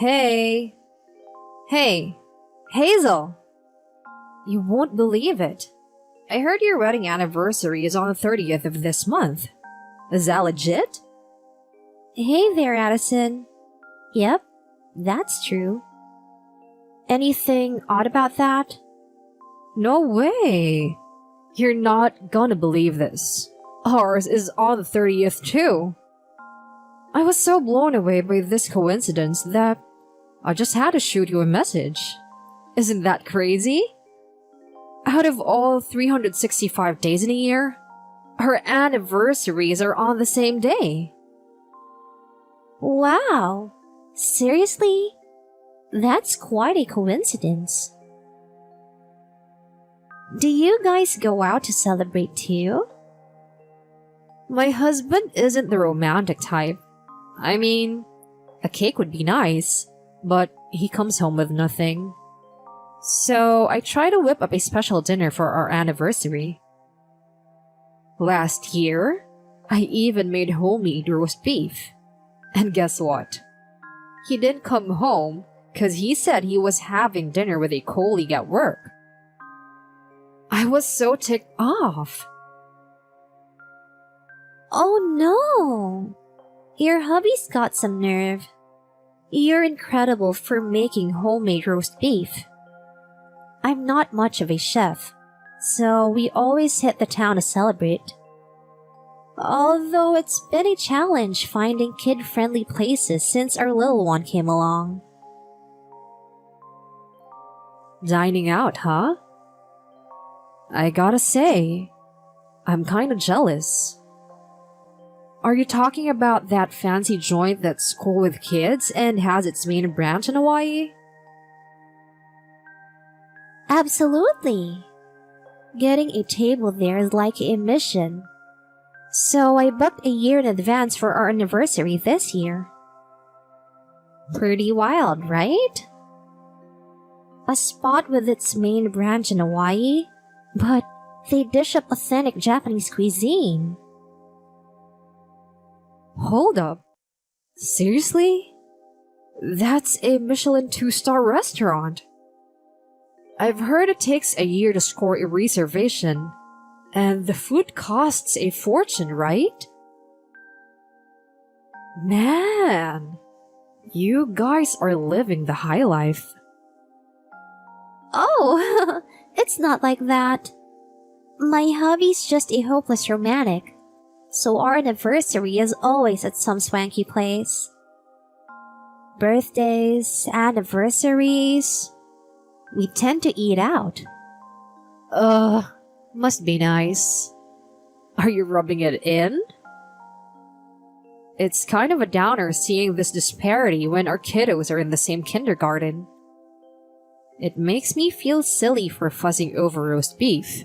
Hey, hey, Hazel! You won't believe it. I heard your wedding anniversary is on the 30th of this month. Is that legit? Hey there, Addison. Yep, that's true. Anything odd about that? No way! You're not gonna believe this. Ours is on the 30th too. I was so blown away by this coincidence that I just had to shoot you a message. Isn't that crazy? Out of all 365 days in a year, our anniversaries are on the same day. Wow, seriously? That's quite a coincidence. Do you guys go out to celebrate too? My husband isn't the romantic type. I mean, a cake would be nice, but he comes home with nothing. So I try to whip up a special dinner for our anniversary. Last year, I even made homemade roast beef. And guess what? He didn't come home because he said he was having dinner with a colleague at work. I was so ticked off. Oh no! Your hubby's got some nerve. You're incredible for making homemade roast beef. I'm not much of a chef, so we always hit the town to celebrate. Although it's been a challenge finding kid-friendly places since our little one came along. Dining out, huh? I gotta say, I'm kinda jealous. Are you talking about that fancy joint that's cool with kids and has its main branch in Hawaii? Absolutely. Getting a table there is like a mission. So I booked a year in advance for our anniversary this year. Pretty wild, right? A spot with its main branch in Hawaii, but they dish up authentic Japanese cuisine. Hold up. Seriously? That's a Michelin 2-star restaurant. I've heard it takes a year to score a reservation, and the food costs a fortune, right? Man, you guys are living the high life. Oh, it's not like that. My hubby's just a hopeless romantic, so our anniversary is always at some swanky place. Birthdays, anniversaries, we tend to eat out. Must be nice. Are you rubbing it in? It's kind of a downer seeing this disparity when our kiddos are in the same kindergarten. It makes me feel silly for fussing over roast beef.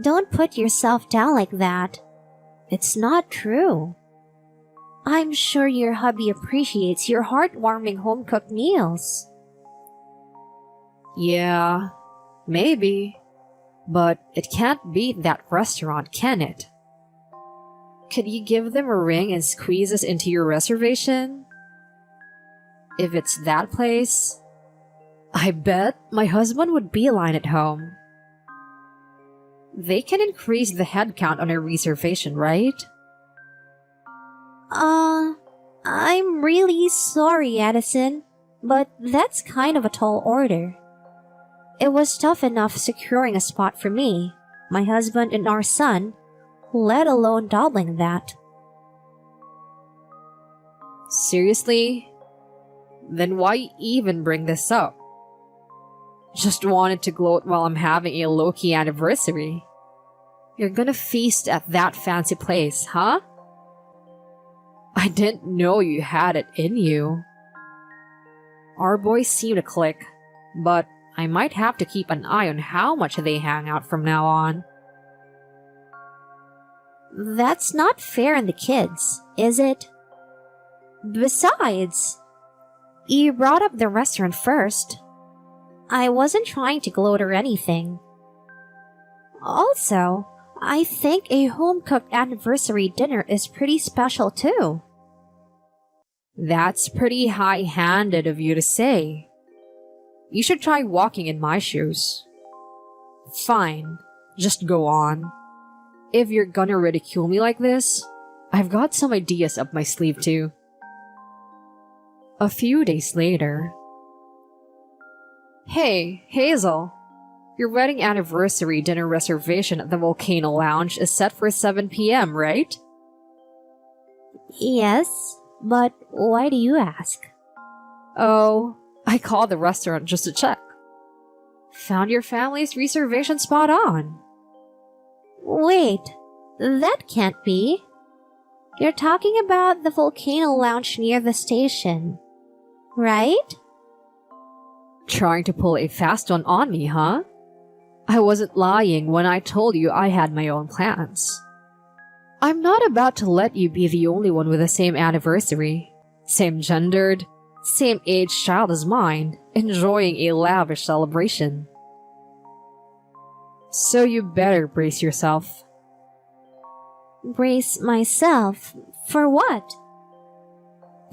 Don't put yourself down like that. It's not true. I'm sure your hubby appreciates your heartwarming home-cooked meals. Yeah, maybe. But it can't beat that restaurant, can it? Could you give them a ring and squeeze us into your reservation? If it's that place, I bet my husband would beeline it home. They can increase the head count on a reservation, right? I'm really sorry, Addison, but that's kind of a tall order. It was tough enough securing a spot for me, my husband, and our son, let alone doubling that. Seriously? Then why even bring this up? Just wanted to gloat while I'm having a low-key anniversary. You're gonna feast at that fancy place, huh? I didn't know you had it in you. Our boys seem to click, but I might have to keep an eye on how much they hang out from now on. That's not fair on the kids, is it? Besides, you brought up the restaurant first. I wasn't trying to gloat or anything. Also, I think a home-cooked anniversary dinner is pretty special too. That's pretty high-handed of you to say. You should try walking in my shoes. Fine, just go on. If you're gonna ridicule me like this, I've got some ideas up my sleeve too. A few days later. Hey, Hazel. Your wedding anniversary dinner reservation at the Volcano Lounge is set for 7 p.m., right? Yes, but why do you ask? Oh, I called the restaurant just to check. Found your family's reservation spot on. Wait, that can't be. You're talking about the Volcano Lounge near the station, right? Trying to pull a fast one on me, huh? I wasn't lying when I told you I had my own plans. I'm not about to let you be the only one with the same anniversary, same gendered, same age child as mine, enjoying a lavish celebration. So you better brace yourself. Brace myself? For what?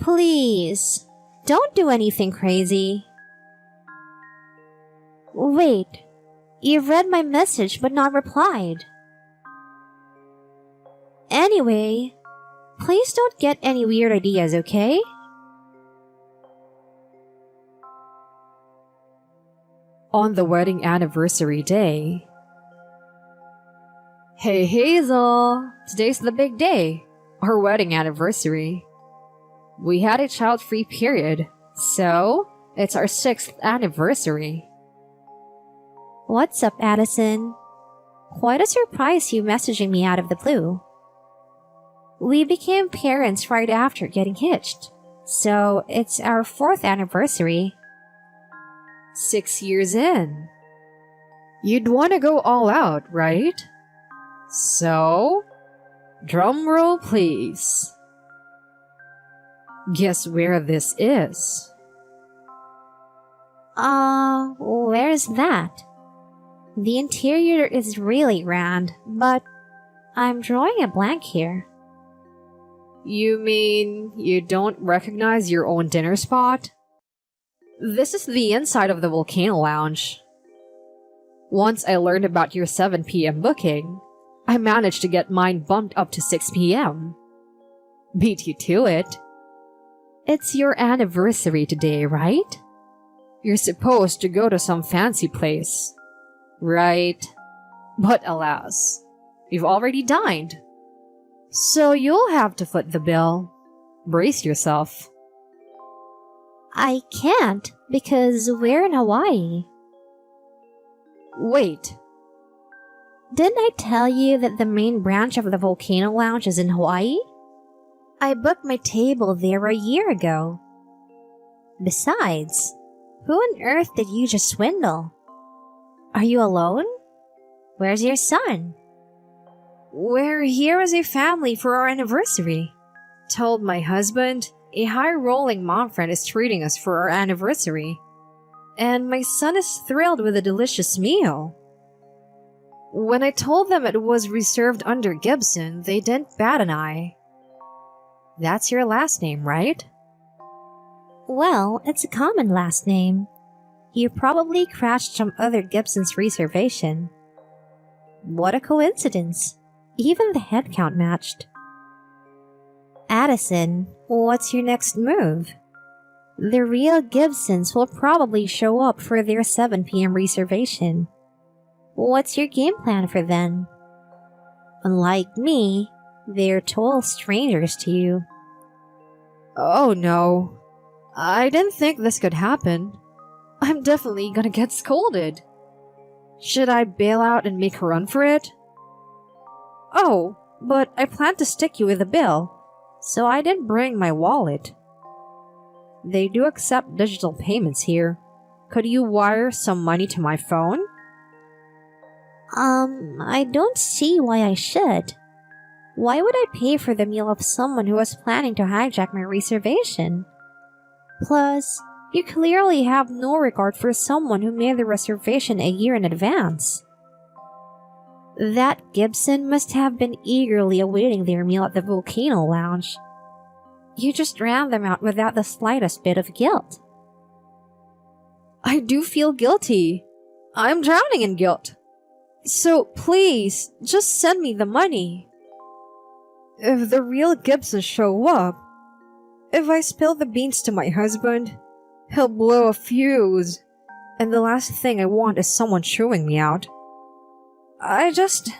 Please, don't do anything crazy. Wait, you've read my message but not replied. Anyway, please don't get any weird ideas, okay? On the wedding anniversary day. Hey Hazel, today's the big day, our wedding anniversary. We had a child-free period, so it's our 6th anniversary. What's up, Addison? Quite a surprise you messaging me out of the blue. We became parents right after getting hitched, so it's our 4th anniversary. 6 years in. You'd want to go all out, right? So, drum roll please. Guess where this is? Where's that? The interior is really grand, but I'm drawing a blank here. You mean you don't recognize your own dinner spot? This is the inside of the Volcano Lounge. Once I learned about your 7 p.m. booking, I managed to get mine bumped up to 6 p.m. Beat you to it. It's your anniversary today, right? You're supposed to go to some fancy place. Right. But alas, you've already dined. So you'll have to foot the bill. Brace yourself. I can't, because we're in Hawaii. Wait. Didn't I tell you that the main branch of the Volcano Lounge is in Hawaii? I booked my table there a year ago. Besides, who on earth did you just swindle? Are you alone? Where's your son? We're here as a family for our anniversary. Told my husband a high-rolling mom friend is treating us for our anniversary. And my son is thrilled with a delicious meal. When I told them it was reserved under Gibson, they didn't bat an eye. That's your last name, right? Well, it's a common last name. You probably crashed some other Gibson's reservation. What a coincidence. Even the head count matched. Addison, what's your next move? The real Gibsons will probably show up for their 7 p.m. reservation. What's your game plan for then? Unlike me, they're total strangers to you. Oh no. I didn't think this could happen. I'm definitely gonna get scolded. Should I bail out and make a run for it? Oh, but I plan to stick you with a bill, so I didn't bring my wallet. They do accept digital payments here. Could you wire some money to my phone? I don't see why I should. Why would I pay for the meal of someone who was planning to hijack my reservation? Plus, you clearly have no regard for someone who made the reservation a year in advance. That Gibson must have been eagerly awaiting their meal at the Volcano Lounge. You just ran them out without the slightest bit of guilt. I do feel guilty. I'm drowning in guilt. So please, just send me the money. If the real Gibsons show up, if I spill the beans to my husband, he'll blow a fuse, and the last thing I want is someone chewing me out. I just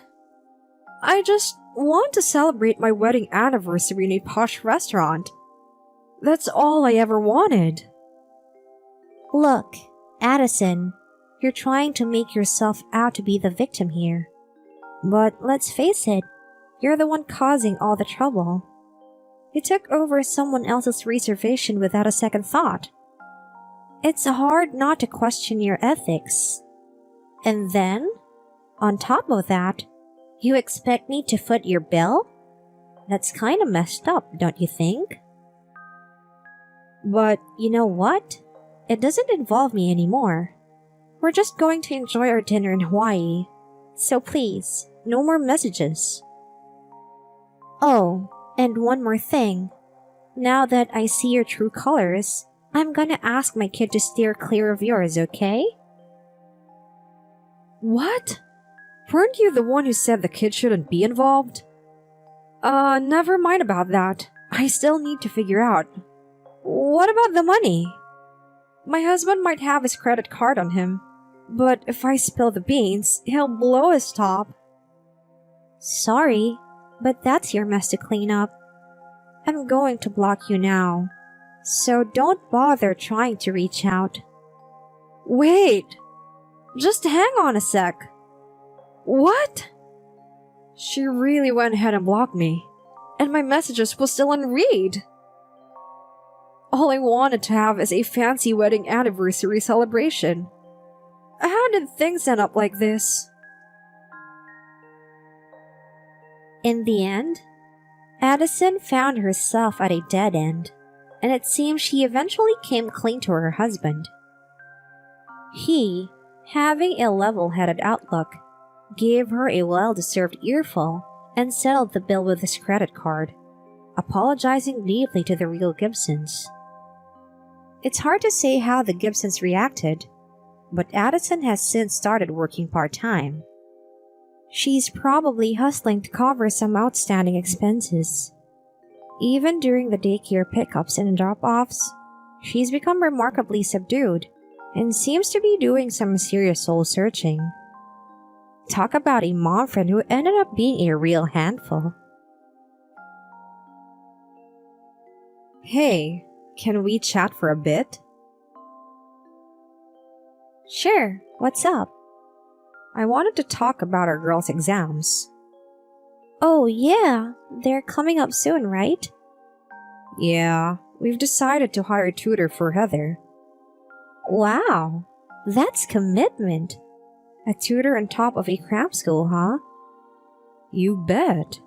want to celebrate my wedding anniversary in a posh restaurant. That's all I ever wanted. Look, Addison, you're trying to make yourself out to be the victim here. But let's face it, you're the one causing all the trouble. You took over someone else's reservation without a second thought. It's hard not to question your ethics. And then, on top of that, you expect me to foot your bill? That's kinda messed up, don't you think? But you know what? It doesn't involve me anymore. We're just going to enjoy our dinner in Hawaii. So please, no more messages. Oh, and one more thing. Now that I see your true colors, I'm gonna ask my kid to steer clear of yours, okay? What? Weren't you the one who said the kid shouldn't be involved? Never mind about that. I still need to figure out. What about the money? My husband might have his credit card on him, but if I spill the beans, he'll blow his top. Sorry, but that's your mess to clean up. I'm going to block you now, so don't bother trying to reach out. Wait! Just hang on a sec. What? She really went ahead and blocked me, and my messages were still unread. All I wanted to have is a fancy wedding anniversary celebration. How did things end up like this? In the end, Addison found herself at a dead end, and it seems she eventually came clean to her husband. He, having a level-headed outlook, gave her a well-deserved earful and settled the bill with his credit card, apologizing deeply to the real Gibsons. It's hard to say how the Gibsons reacted, but Addison has since started working part-time. She's probably hustling to cover some outstanding expenses. Even during the daycare pickups and drop-offs, she's become remarkably subdued and seems to be doing some serious soul-searching. Talk about a mom friend who ended up being a real handful. Hey, can we chat for a bit? Sure, what's up? I wanted to talk about our girls' exams. Oh yeah, they're coming up soon, right? Yeah, we've decided to hire a tutor for Heather. Wow, that's commitment. A tutor on top of a cram school, huh? You bet.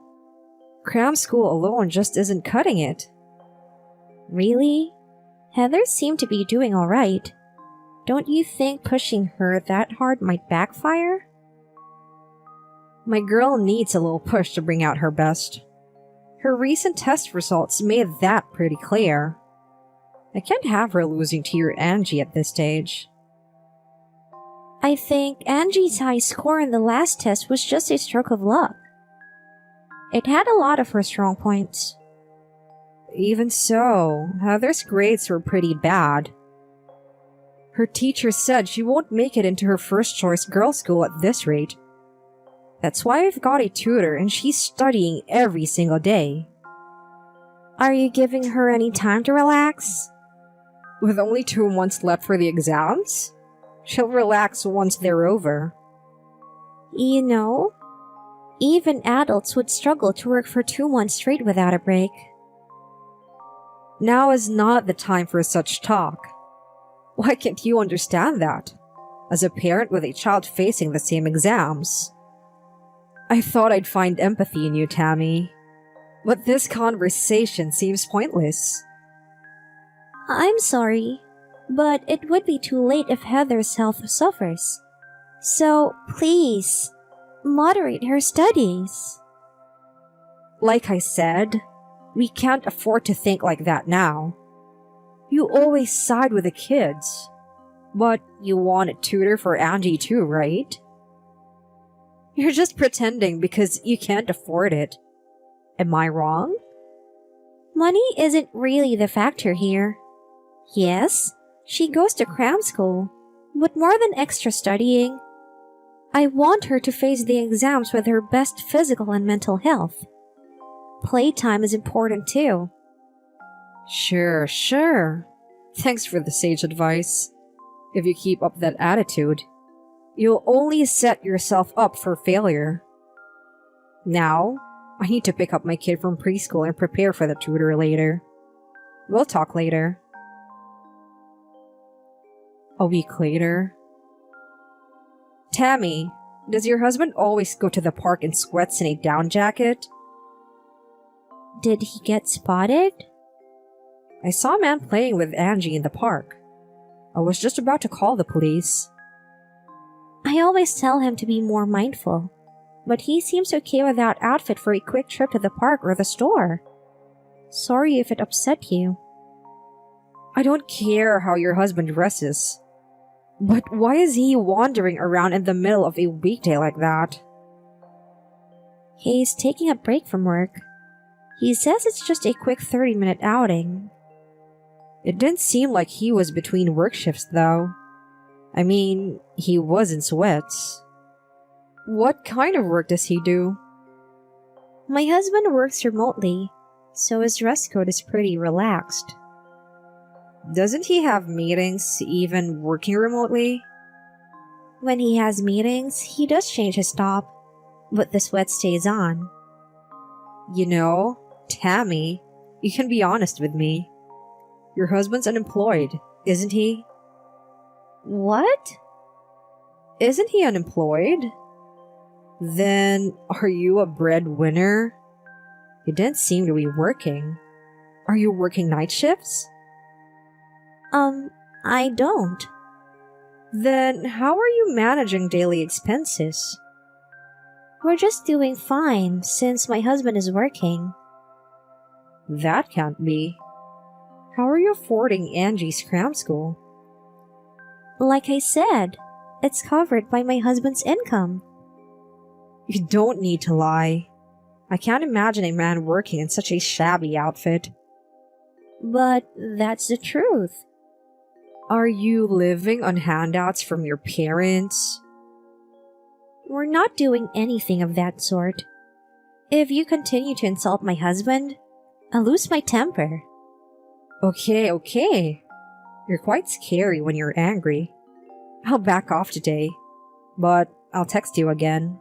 Cram school alone just isn't cutting it. Really? Heather seemed to be doing alright. Don't you think pushing her that hard might backfire? My girl needs a little push to bring out her best. Her recent test results made that pretty clear. I can't have her losing to your Angie at this stage. I think Angie's high score in the last test was just a stroke of luck. It had a lot of her strong points. Even so, Heather's grades were pretty bad. Her teacher said she won't make it into her first choice girls' school at this rate. That's why I've got a tutor and she's studying every single day. Are you giving her any time to relax? With only 2 months left for the exams? She'll relax once they're over. You know, even adults would struggle to work for 2 months straight without a break. Now is not the time for such talk. Why can't you understand that? As a parent with a child facing the same exams. I thought I'd find empathy in you, Tammy. But this conversation seems pointless. I'm sorry, but it would be too late if Heather's health suffers. So, please, moderate her studies. Like I said, We can't afford to think like that now. You always side with the kids. But you want a tutor for Angie too, right? You're just pretending because you can't afford it. Am I wrong? Money isn't really the factor here. Yes, she goes to cram school, but more than extra studying, I want her to face the exams with her best physical and mental health. Playtime is important too. Sure. Thanks for the sage advice. If you keep up that attitude, you'll only set yourself up for failure. Now, I need to pick up my kid from preschool and prepare for the tutor later. We'll talk later. A week later. Tammy, does your husband always go to the park in sweats and a down jacket? Did he get spotted? I saw a man playing with Angie in the park. I was just about to call the police. I always tell him to be more mindful, but he seems okay with that outfit for a quick trip to the park or the store. Sorry if it upset you. I don't care how your husband dresses. But why is he wandering around in the middle of a weekday like that? He's taking a break from work. He says it's just a quick 30-minute outing. It didn't seem like he was between work shifts, though. I mean, he was in sweats. What kind of work does he do? My husband works remotely, so his dress code is pretty relaxed. Doesn't he have meetings even working remotely? When he has meetings, he does change his top, but the sweat stays on. You know, Tammy, you can be honest with me. Your husband's unemployed, isn't he? What? Isn't he unemployed? Then, are you a breadwinner? You didn't seem to be working. Are you working night shifts? I don't. Then, how are you managing daily expenses? We're just doing fine since my husband is working. That can't be. How are you affording Angie's cram school? Like I said, it's covered by my husband's income. You don't need to lie. I can't imagine a man working in such a shabby outfit. But that's the truth. Are you living on handouts from your parents? We're not doing anything of that sort. If you continue to insult my husband, I'll lose my temper. Okay. You're quite scary when you're angry. I'll back off today, but I'll text you again.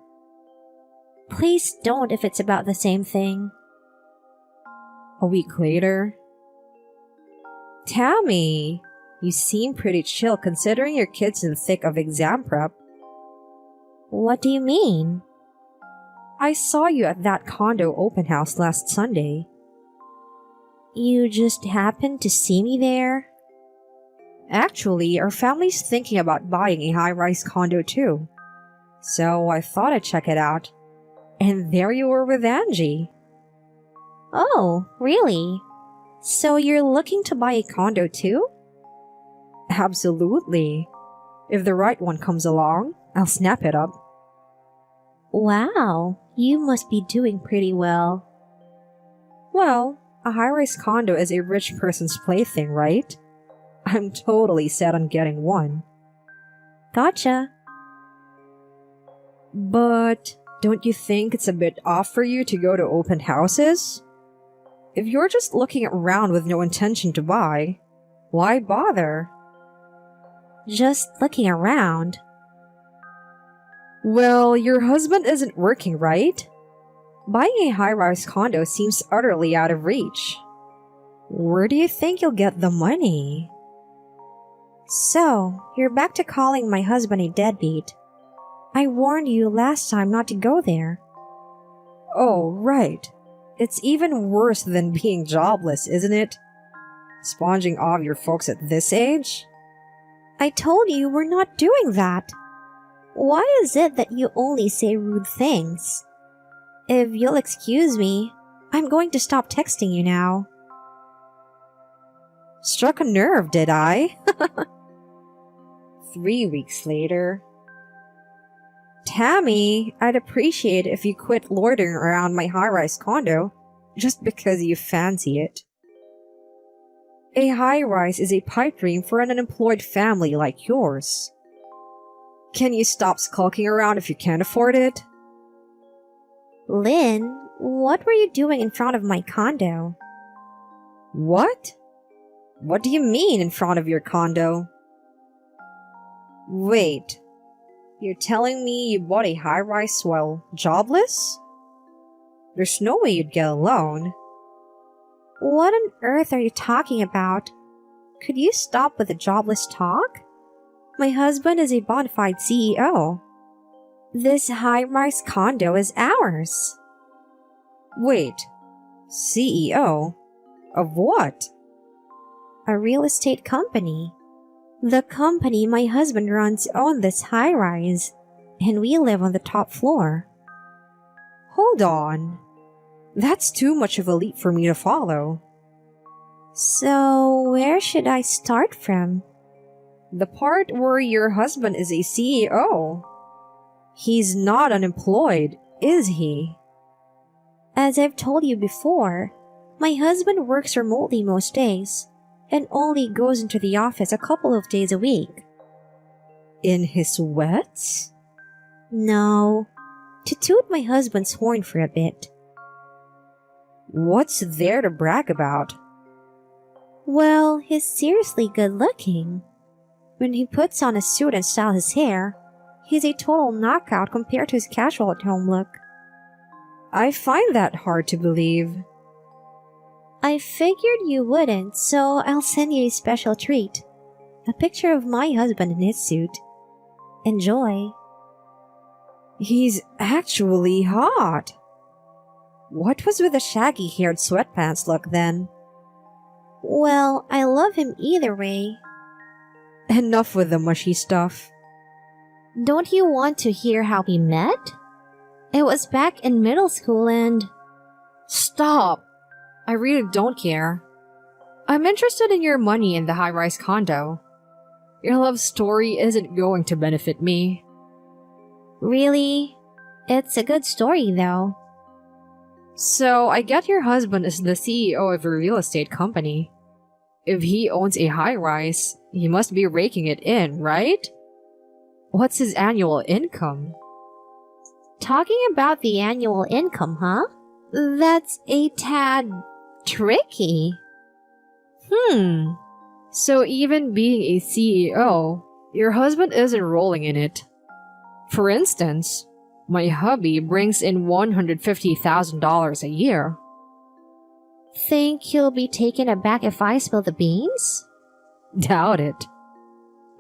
Please don't if it's about the same thing. A week later. Tammy, you seem pretty chill considering your kid's in the thick of exam prep. What do you mean? I saw you at that condo open house last Sunday. You just happened to see me there? Actually, our family's thinking about buying a high-rise condo too. So I thought I'd check it out. And there you were with Angie. Oh, really? So you're looking to buy a condo too? Absolutely. If the right one comes along, I'll snap it up. Wow, you must be doing pretty well. Well, a high-rise condo is a rich person's plaything, right? I'm totally set on getting one. Gotcha. But don't you think it's a bit off for you to go to open houses? If you're just looking around with no intention to buy, why bother? Just looking around. Well, your husband isn't working, right? Buying a high-rise condo seems utterly out of reach. Where do you think you'll get the money? So, you're back to calling my husband a deadbeat. I warned you last time not to go there. Oh, right. It's even worse than being jobless, isn't it? Sponging off your folks at this age? I told you we're not doing that. Why is it that you only say rude things? If you'll excuse me, I'm going to stop texting you now. Struck a nerve, did I? 3 weeks later. Tammy, I'd appreciate if you quit loitering around my high-rise condo just because you fancy it. A high-rise is a pipe dream for an unemployed family like yours. Can you stop skulking around if you can't afford it? Lynn, what were you doing in front of my condo? What? What do you mean in front of your condo? Wait, you're telling me you bought a high-rise while jobless? There's no way you'd get a loan. What on earth are you talking about? Could you stop with the jobless talk? My husband is a bona fide CEO. This high-rise condo is ours. Wait, CEO? Of what? A real estate company. The company my husband runs owns this high-rise, and we live on the top floor. Hold on. That's too much of a leap for me to follow. So, where should I start from? The part where your husband is a CEO. He's not unemployed, is he? As I've told you before, my husband works remotely most days and only goes into the office a couple of days a week. In his sweats? No, to toot my husband's horn for a bit. What's there to brag about? Well, he's seriously good looking. When he puts on a suit and styles his hair, he's a total knockout compared to his casual at-home look. I find that hard to believe. I figured you wouldn't, so I'll send you a special treat. A picture of my husband in his suit. Enjoy. He's actually hot. What was with the shaggy-haired sweatpants look then? Well, I love him either way. Enough with the mushy stuff. Don't you want to hear how we met? It was back in middle school and... Stop! I really don't care. I'm interested in your money in the high-rise condo. Your love story isn't going to benefit me. Really? It's a good story, though. So, I get your husband is the CEO of a real estate company. If he owns a high-rise, he must be raking it in, right? What's his annual income? Talking about the annual income, huh? That's a tad tricky. So even being a CEO, your husband isn't rolling in it. For instance, my hubby brings in $150,000 a year. Think he'll be taken aback if I spill the beans? Doubt it.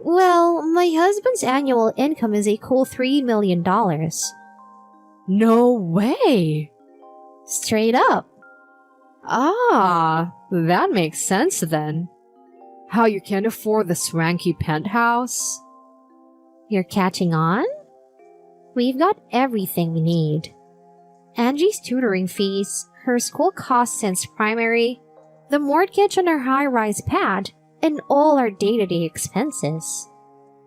Well, my husband's annual income is a cool $3 million. No way! Straight up. Ah, that makes sense then. How you can afford the swanky penthouse? You're catching on? We've got everything we need. Angie's tutoring fees, her school costs since primary, the mortgage on our high-rise pad, and all our day-to-day expenses.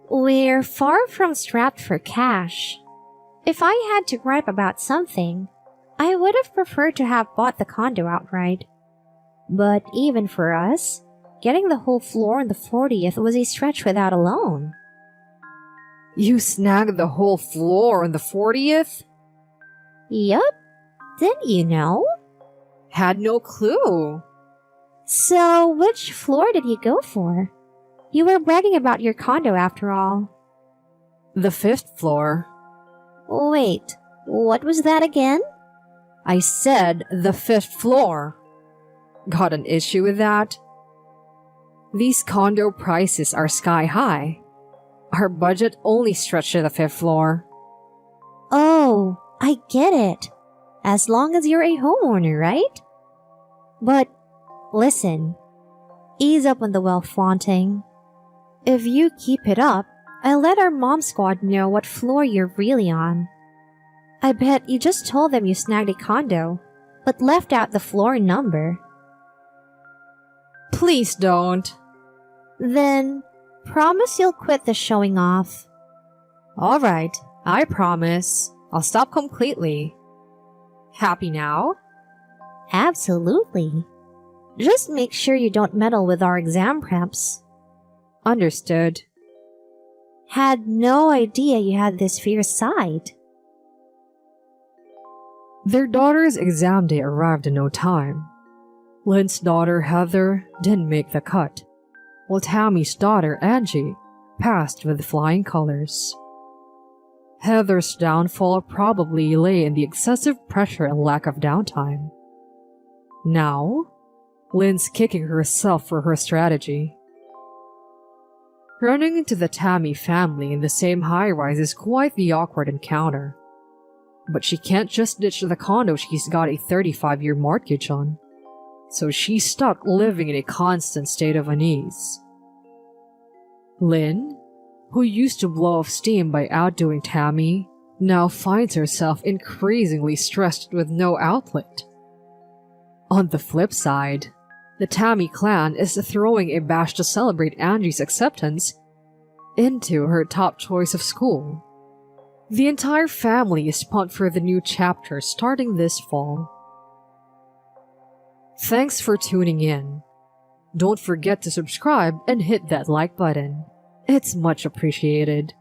We're far from strapped for cash. If I had to gripe about something, I would have preferred to have bought the condo outright. But even for us, getting the whole floor on the 40th was a stretch without a loan. You snagged the whole floor on the 40th? Yup. Didn't you know? Had no clue. So, which floor did you go for? You were bragging about your condo after all. The 5th floor. Wait, what was that again? I said the 5th floor. Got an issue with that? These condo prices are sky high. Our budget only stretched to the 5th floor. Oh, I get it. As long as you're a homeowner, right? But, listen. Ease up on the wealth flaunting. If you keep it up, I'll let our mom squad know what floor you're really on. I bet you just told them you snagged a condo, but left out the floor number. Please don't. Then, promise you'll quit the showing off. Alright, I promise. I'll stop completely. Happy now? Absolutely. Just make sure you don't meddle with our exam preps. Understood. Had no idea you had this fierce side. Their daughter's exam day arrived in no time. Lynn's daughter, Heather, didn't make the cut, while Tammy's daughter, Angie, passed with flying colors. Heather's downfall probably lay in the excessive pressure and lack of downtime. Now, Lynn's kicking herself for her strategy. Running into the Tammy family in the same high-rise is quite the awkward encounter. But she can't just ditch the condo she's got a 35-year mortgage on, so she's stuck living in a constant state of unease. Lynn, who used to blow off steam by outdoing Tammy, now finds herself increasingly stressed with no outlet. On the flip side, the Tammy clan is throwing a bash to celebrate Angie's acceptance into her top choice of school. The entire family is pumped for the new chapter starting this fall. Thanks for tuning in. Don't forget to subscribe and hit that like button. It's much appreciated.